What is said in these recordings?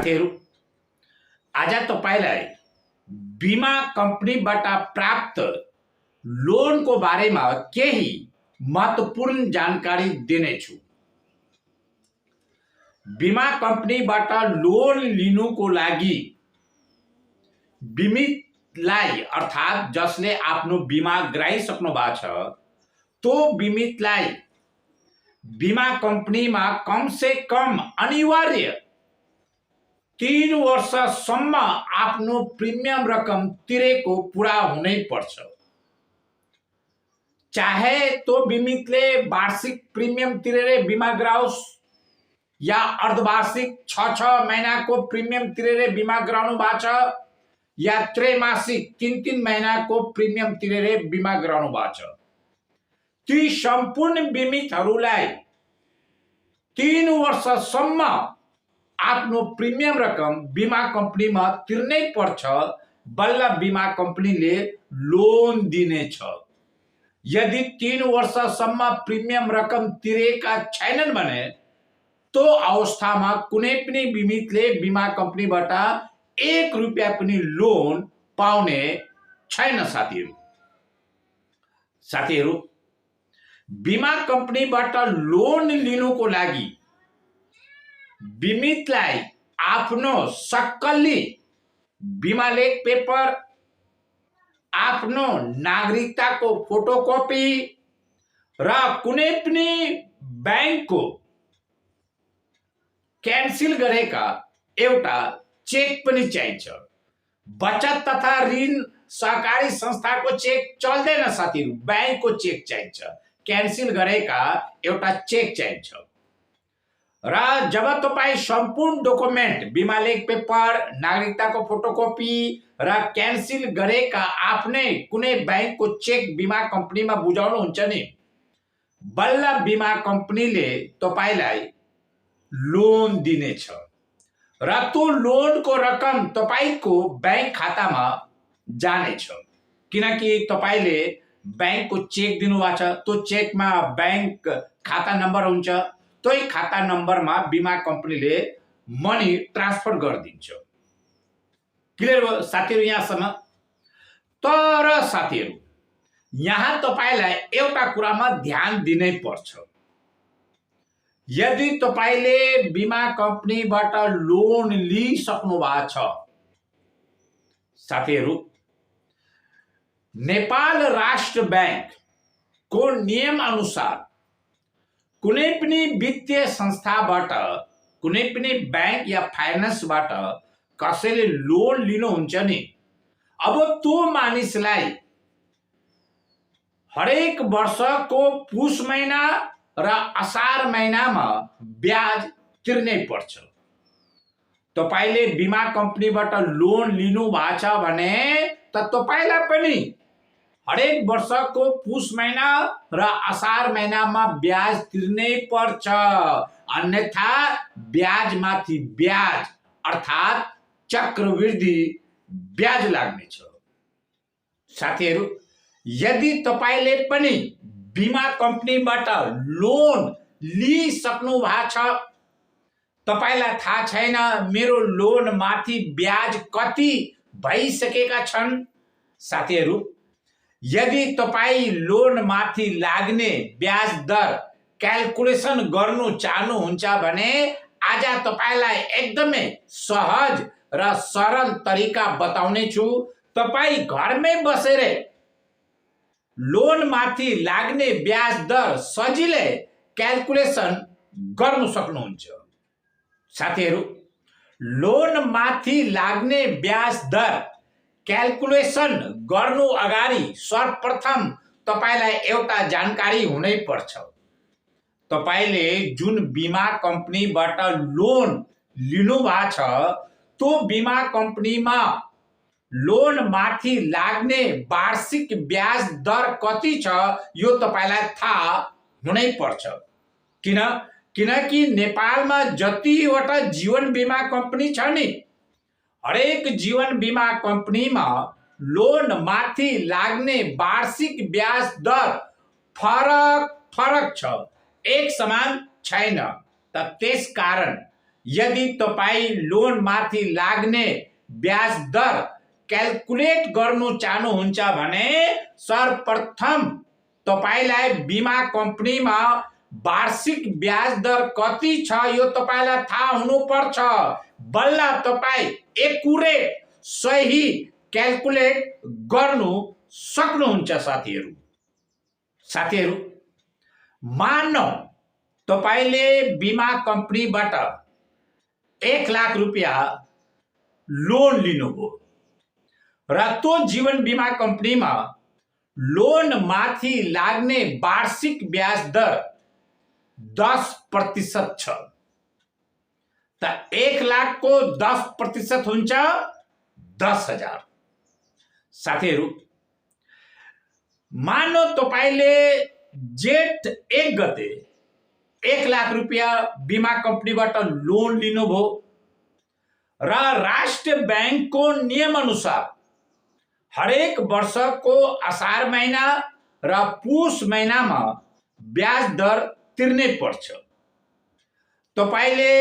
साथीहरू, आज तपाईलाई बीमा कंपनीबाट प्राप्त लोनको बारेमा केही महत्त्वपूर्ण जानकारी दिनेछु। बीमा कंपनीबाट लोन लिनुको लागि बीमितलाई अर्थात जसले आफ्नो बीमा गराइसक्नु भएको छ तो बीमितलाई बीमा कंपनीमा कम से कम अनिवार्य 3 वर्षसम्म आफ्नो प्रिमियम रकम तिरेको पुरा हुनै पर्छ। चाहे तो बीमितले वार्षिक प्रिमियम तिरेर बीमा गराओस् या अर्धवार्षिक 6 महीनाको प्रिमियम तिरेर बीमा गराउनु भएको छ या त्रैमासिक 3 महीनाको प्रिमियम तिरेर बीमा गराउनु भएको छ। ती सम्पूर्ण बीमितहरूलाई 3 वर्षसम्म आफ्नो प्रिमियम रकम बीमा कंपनीमा तिर्नै पर्छ, बल्ल बीमा कंपनीले लोन दिनेछ। यदि 3 वर्षसम्म प्रिमियम रकम तिरेका छैनन् भने तो अवस्थामा कुनै पनि बीमितले बीमा कंपनीबाट 1 रुपैयाँ पनि लोन पाउने छैन। साथीहरू, बीमा कंपनीबाट लोन लिनुको लागि बीमितलाई आफ्नो सक्कली बीमा लेख पेपर, आफ्नो नागरिकताको फोटोकपी र कुनै पनि बैंकको क्यान्सिल गरेका एउटा चेक पनि चाहिन्छ। बचत तथा ऋण सहकारी संस्थाको चेक चल्दैन साथीहरू, बैंकको चेक चाहिन्छ। क्यान्सिल गरेका एउटा चेक चाहिन्छ। र जब तपाई सम्पूर्ण डकुमेन्ट बीमा लेख पेपर, नागरिकताको फोटोकपी र क्यान्सिल गरेका आफ्नै कुनै बैंकको चेक बीमा कंपनीमा बुझाउनुहुन्छ नि, बल्ल बीमा कंपनीले तपाईलाई लोन दिनेछ र त्यो लोनको रकम तपाईको बैंक खातामा जानेछ। किनकि तपाईले बैंकको चेक दिनुभएको छ, त्यो चेकमा बैंक खाता नम्बर हुन्छ, त्यही खाता नम्बरमा बीमा कंपनीले मनी ट्रान्सफर गरिदिन्छ। क्लियर भयो साथीहरू यहाँसम्म? तर साथीहरू, यहाँ तपाईलाई एउटा कुरामा ध्यान दिनै पर्छ। यदि तपाईले बीमा कंपनीबाट लोन लिइसक्नु भएको छ साथीहरू, नेपाल राष्ट्र बैंक को नियम अनुसार कुनै पनि वित्तीय संस्थाबाट, कुनै पनि बैंक या फाइनेन्सबाट कसैले लोन लिनुहुन्छ नि, अब त्यो मानिसलाई हरेक वर्षको पुष महिना र असार महिनामा ब्याज तिर्नै पर्छ। तपाईले बीमा कंपनीबाट लोन लिनु भएको छ भने त तपाईलाई पनि हरेक वर्षको पुष महिना र असार महिनामा ब्याज तिर्नै पर्छ, अन्यथा ब्याजमाथि ब्याज अर्थात चक्रवृद्धि ब्याज लाग्नेछ। साथीहरू, यदि तपाईले पनि बीमा कंपनीबाट लोन लिइसक्नु भएको छ, तपाईलाई थाहा छैन मेरो लोन माथि ब्याज कति भइसकेका छन्। साथीहरू, यदि तपाई लोन माथि लाग्ने ब्याज दर क्याल्कुलेसन गर्नु चाहनुहुन्छ भने आज तपाईलाई एकदमै सहज र सरल तरिका बताउने छु। तपाई घरमै बसेर लोन माथि लाग्ने ब्याज दर सजिलै क्याल्कुलेसन गर्नु सक्नुहुन्छ। साथीहरू, लोन माथि लाग्ने ब्याज दर क्याल्कुलेसन गर्नु अगाडि सर्वप्रथम तपाईलाई एउटा जानकारी हुनै पर्छ। तपाईले जुन बीमा कंपनीबाट लोन लिनु भएको छ त्यो बीमा कंपनीमा लोन माथि लाग्ने वार्षिक ब्याज दर कति छ यो तपाईलाई थाहा हुनै पर्छ। किनकि नेपालमा जतिवटा जीवन बीमा कंपनी छ नि, हरेक जीवन बीमा कंपनीमा लोन माथि लाग्ने वार्षिक ब्याज दर फरक छ, एक समान छैन। त त्यसकारण यदि तपाईँ लोन माथि लाग्ने ब्याज दर क्याल्कुलेट गर्नु चाहनुहुन्छ भने सर्वप्रथम तपाईलाई बिमा कम्पनीमा वार्षिक ब्याज दर कति छ यो तपाईलाई थाहा हुनुपर्छ। बल्ल तपाईँ एकुरेट सही क्याल्कुलेट गर्नु सक्नुहुन्छ। साथीहरू मानौ तपाईले बिमा कम्पनीबाट 1 लाख रुपियाँ लोन लिनुभयो र त्यो जीवन बिमा कम्पनीमा लोन माथि लाग्ने वार्षिक ब्याज दर 10% छ। त 1 लाख को 10% हुन्छ 10,000। साथीहरू मानौ तपाईले जेठ 1 गते 1 लाख रुपियाँ बिमा कम्पनीबाट लोन लिनुभयो र राष्ट्रिय बैंकको नियम अनुसार हरेक वर्षको असार महिना र पुष महिनामा ब्याज दर तिर्नै पर्छ। तपाईले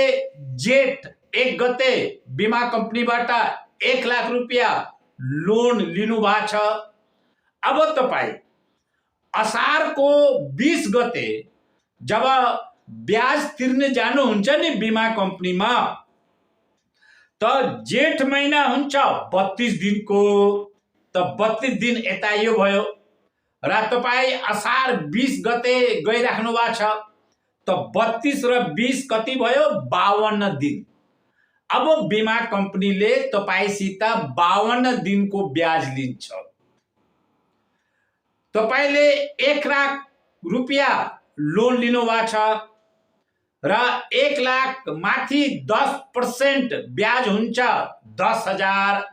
जेठ 1 गते बिमा कम्पनीबाट 1 लाख रुपियाँ लोन लिनु भएको छ। अब तपाईँ असारको 20 गते जब ब्याज तिर्ने जानुहुन्छ नि बिमा कम्पनीमा, त जेठ महिना हुन्छ 32 दिनको, त 32 दिन यता यो भयो र तपाईँ असार 20 गते गइराख्नु भएको छ, त 32 र 20 कति भयो 52 दिन। अब बिमा कम्पनीले तपाईसित 52 दिनको ब्याज लिन्छ। तपाईले 1 लाख रुपियाँ लोन लिनु भएको छ र 1 लाख माथि 10% ब्याज हुन्छ 10,000,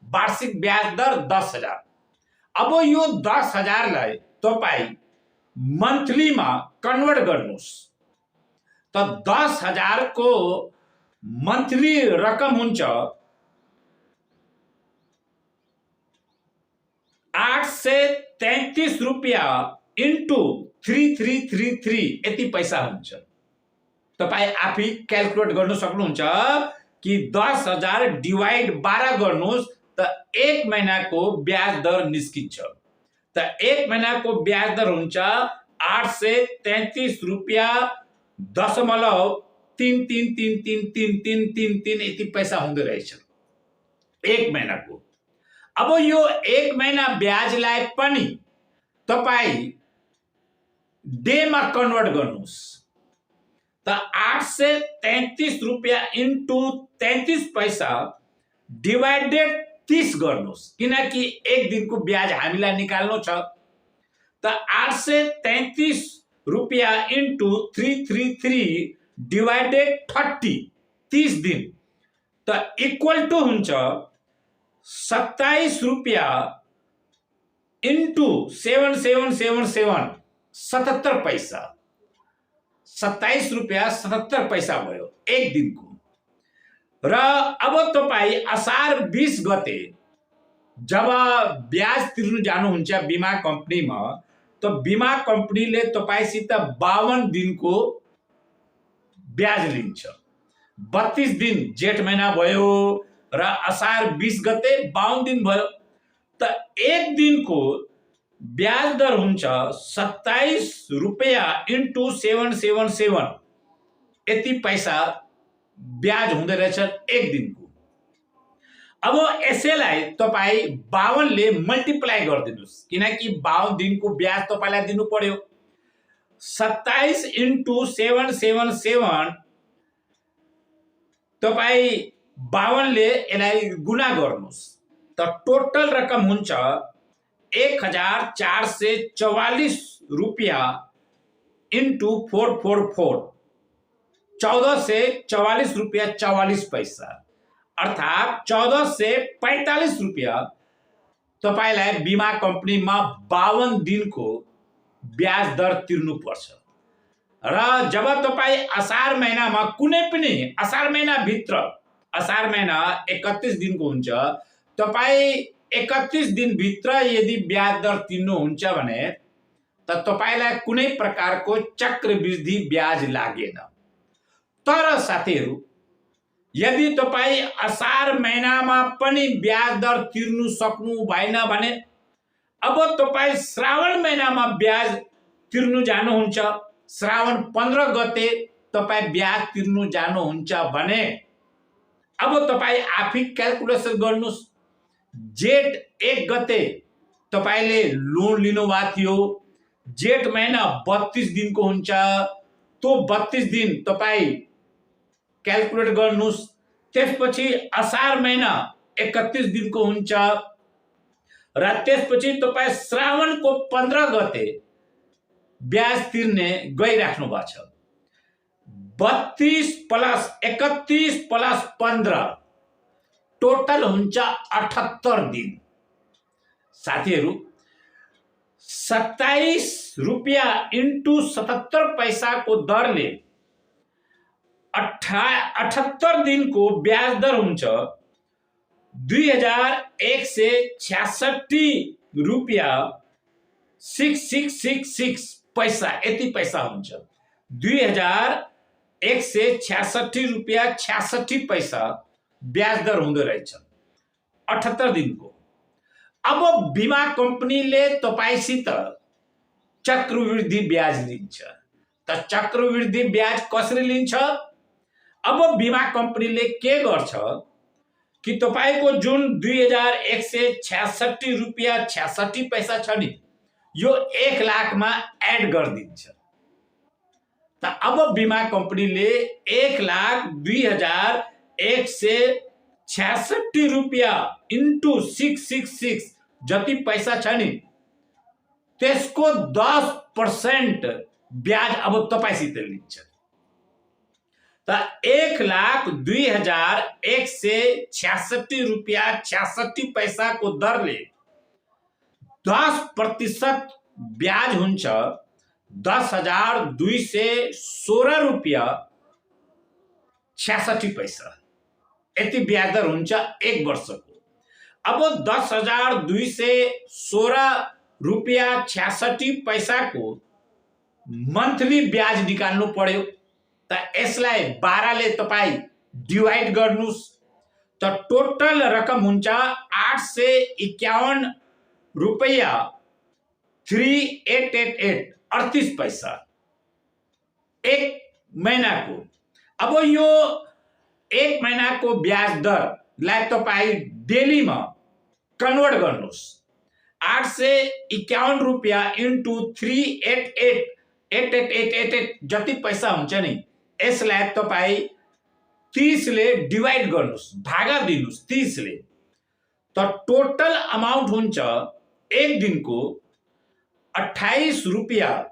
वार्षिक ब्याज दर 10,000। अब यो 10,000 लाई तपाई मन्थलीमा कन्भर्ट गर्नुस्, त 10,000 को मन्थली रकम हुन्छ 833 रुपियाँ इन्टु 3333 यति पैसा हुन्छ। तपाई आफै क्याल्कुलेट गर्न सक्नुहुन्छ कि 10,000 डिवाइड 12 गर्नुस् त 1 महिनाको ब्याज दर निस्किन्छ। त 1 महिनाको ब्याज दर हुन्छ 833 रुपियाँ दशमलव 3333333 यति पैसा हुँदो रहेछ 1 महिनाको। अब यो 1 महिना ब्याजलाई पनि तपाई डेमा कन्भर्ट गर्नुस्, त 833 रुपियाँ इन्टु 33 पैसा डिवाइडेड 30 गर्नुस्, किनकि 1 दिनको ब्याज हामीलाई निकाल्नु छ। त 833 रुपियाँ इन्टु 333 डिवाइडेड 30 दिन, त इक्वल टु हुन्छ 27 रुपियाँ इन्टु 7777 77 पैसा, 27 रुपियाँ 77 पैसा भयो 1 दिनको। र अब तपाई असार 20 गते जब ब्याज तिर्नु जानुहुन्छ बिमा कम्पनीमा, त बिमा कम्पनीले तपाईसित 52 दिनको ब्याज लिन्छ। 32 दिन जेठ महिना भयो र असार 20 गते 52 दिन भयो, त 1 दिनको ब्याज दर हुन्छ 27 रुपियाँ इन्टु 777 यति पैसा ब्याज हुँदो रहेछ 1 दिनको। अब यसैलाई तपाई 52 ले मल्टिप्लाई गरिदिनुस्, किनकि 52 दिनको ब्याज तपाईलाई दिनु पर्यो। 27 इन्टु 777 तपाई 52 ले यसलाई गुणा गर्नुस्, त टोटल रकम हुन्छ 1444 रुपियाँ इन्टु 444 1444 रुपियाँ 44 पैसा, अर्थात 1445 रुपियाँ तपाईलाई बिमा कम्पनीमा 52 दिनको ब्याज दर तिर्नु पर्छ। र जब तपाई असार महिनामा कुनै पनि असार महिना भित्र, असार महिना 31 दिनको हुन्छ, तपाई 31 दिन भित्र यदि ब्याज दर तिर्नुहुन्छ भने त तपाईलाई कुनै प्रकारको चक्रवृद्धि ब्याज लागेन। तर साथीहरू यदि तपाईँ असार महिनामा पनि ब्याज दर तिर्नु सक्नु भएन भने अब तपाईँ श्रावण महिनामा ब्याज तिर्नु जानुहुन्छ, श्रावण 15 गते तपाईँ ब्याज तिर्नु जानुहुन्छ भने अब तपाईँ आफै क्याल्कुलेसन गर्नुहोस्। जेठ 1 गते तपाईले लोन लिनुभएको थियो, जेठ महिना 32 दिनको हुन्छ, तो 32 दिन तपाईँ क्याल्कुलेट गर्नुहोस्। त्यसपछि असार महिना 31 दिनको हुन्छ र त्यसपछि तपाईँ श्रावणको 15 गते ब्याज तिर्ने गइराख्नु भएको छ। 32 प्लस 31 प्लस 15 टोटल हुन्छ 78 दिन। साथीहरू, 27 रुपियाँ इन्टु 77 पैसाको दरले 78 दिनको ब्याज दर हुन्छ 2166 रुपियाँ 6666 पैसा, यति पैसा हुन्छ। 2166 रुपियाँ 66 पैसा ब्याज दर हुँदो रहेछ 78 दिनको। अब बीमा कम्पनीले तपाईसित चक्रवृद्धि ब्याज लिन्छ। त चक्रवृद्धि ब्याज कसरी लिन्छ? अब बीमा कम्पनीले के गर्छ कि तपाईको जुन 2166 रुपियाँ 66 पैसा छ नि, यो 1 लाखमा एड गरिदिन्छ। त अब बीमा कम्पनीले 1,02,166 रुपियाँ इन्टु 666 जति पैसा छ नि, त्यसको 10% ब्याज अब तपाईसित लिन्छ। त 1,02,166 रुपियाँ 66 पैसाको दरले 10% ब्याज हुन्छ 10,216 रुपियाँ 66 पैसा, यति ब्याज दर हुन्छ 1 वर्षको। अब 10,216 रुपियाँ 66 पैसाको मन्थली ब्याज निकाल्नु पर्यो। त यसलाई 12 ले तपाईँ डिवाइड गर्नुस्, त टोटल रकम हुन्छ 851 रुपियाँ 3888 38 पैसा 1 महीनाको। अब यो 1 महीनाको ब्याज दरलाई तपाईँ डेलीमा कन्भर्ट गर्नुस्। 851 रुपियाँ इन्टु 3888 जति पैसा हुन्छ नि, यसलाई तपाईँ 30 ले डिवाइड गर्नुस्, भागा दिनुस् 30 ले। त टोटल अमाउन्ट हुन्छ एक दिनको 28 रुपियाँ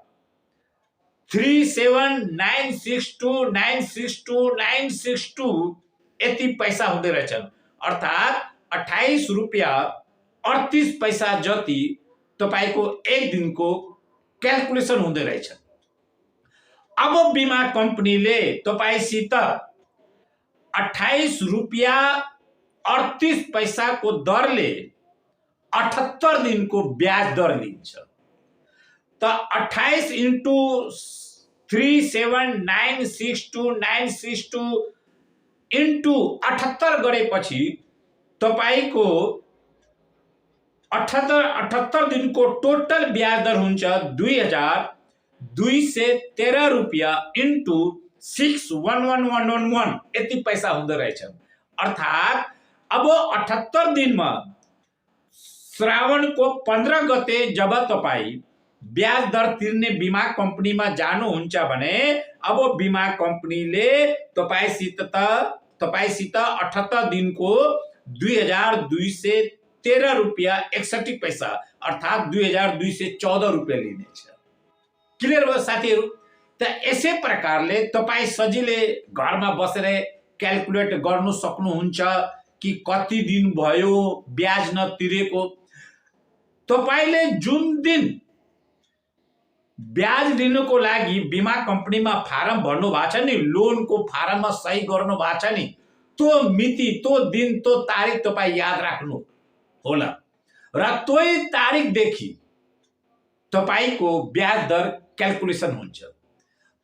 37962962 यति पैसा हुँदै रहेछ। अर्थात् 28 रुपियाँ 38 पैसा जति तपाईको एक दिनको क्याल्कुलेसन हुँदै रहेछ। अब बीमा कम्पनीले तपाईसित 28 रुपियाँ 38 पैसाको दरले 78 दिनको ब्याज दर लिन्छ। त 28 इन्टु 37962962 इन्टु 78 गरेपछि तपाईको 78 दिनको टोटल ब्याज दर हुन्छ 2,213 रुपियाँ इन्टु 61111 यति पैसा हुँदो रहेछ। अर्थात् अब 78 दिनमा श्रावणको 15 गते जब तपाईँ ब्याज दर तिर्ने बीमा कम्पनीमा जानुहुन्छ भने अब बीमा कम्पनीले तपाईसित 78 दिनको 2,213 रुपियाँ 61 पैसा अर्थात् 2,214 रुपियाँ लिनेछ। क्लियर भयो साथीहरू? त यसै प्रकारले तपाईँ सजिलै घरमा बसेर क्याल्कुलेट गर्नु सक्नुहुन्छ कि कति दिन भयो ब्याज नतिरेको। तपाईले जुन दिन ब्याज लिनुको लागि बीमा कम्पनीमा फारम भर्नु भएको छ नि, लोनको फारममा सही गर्नु भएको छ नि, त्यो मिति, त्यो दिन, त्यो तारिख तपाईँ याद राख्नु होला र त्यही तारिखदेखि तपाईको ब्याज दर क्याल्कुलेसन हुन्छ।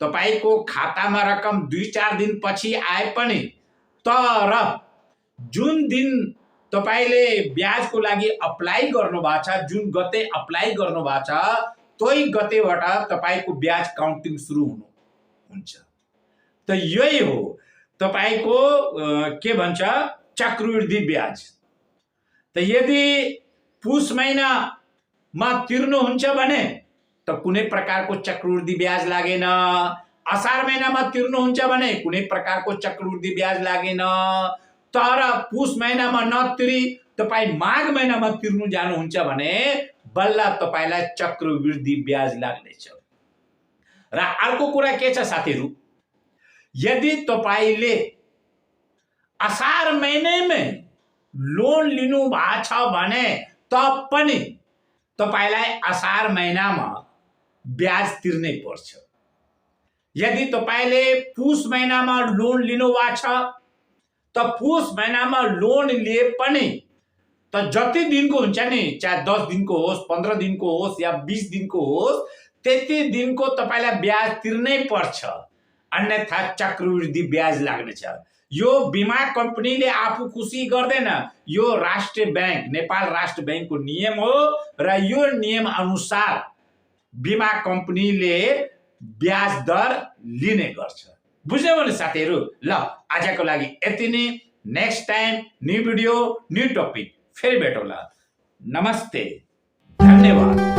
तपाईको खातामा रकम 2-4 दिन पछि आए पनि तर जुन दिन तपाईले ब्याजको लागि अप्लाई गर्नुभएको छ, जुन गते अप्लाई गर्नुभएको छ त्यही गतेबाट तपाईको ब्याज काउन्टिङ सुरु हुन्छ। त यही हो तपाईको के भन्छ चक्रवृद्धि ब्याज। त यदि पुष महिनामा तिर्नुहुन्छ भने त कुनै प्रकारको चक्रवृद्धि ब्याज लागेन, असार महिनामा तिर्नुहुन्छ भने कुनै प्रकारको चक्रवृद्धि ब्याज लागेन, तर पुष महिनामा नतिरी तपाई माघ महिनामा तिर्नु जानुहुन्छ भने बल्ल तपाईलाई चक्रवृद्धि ब्याज लाग्नेछ। र अर्को कुरा के छ साथीहरु, यदि तपाईले असार महिनामै लोन लिनु भएको छ भने पनि तपाईलाई असार महिनामा ब्याज तिर्नै पर्छ। यदि तपाईले पुष महिनामा लोन लिनु भएको छ त पुष महिनामा लोन लिए पनि त जति दिनको हुन्छ नि, चाहे 10 दिनको होस्, 15 दिनको होस् या 20 दिनको होस्, त्यति दिनको तपाईलाई ब्याज तिर्नै पर्छ, अन्यथा चक्रवृद्धि ब्याज लाग्नेछ। यो बीमा कम्पनीले आफू खुसी गर्दैन, यो राष्ट्रिय बैंक नेपाल राष्ट्र बैंकको नियम हो र यो नियम अनुसार बीमा कम्पनीले ब्याज दर लिने गर्छ। बुझ्यौ भने साथीहरु, ल आजको लागि यति नै। Next time new video new topic फेरि भेटौँला। नमस्ते, धन्यवाद।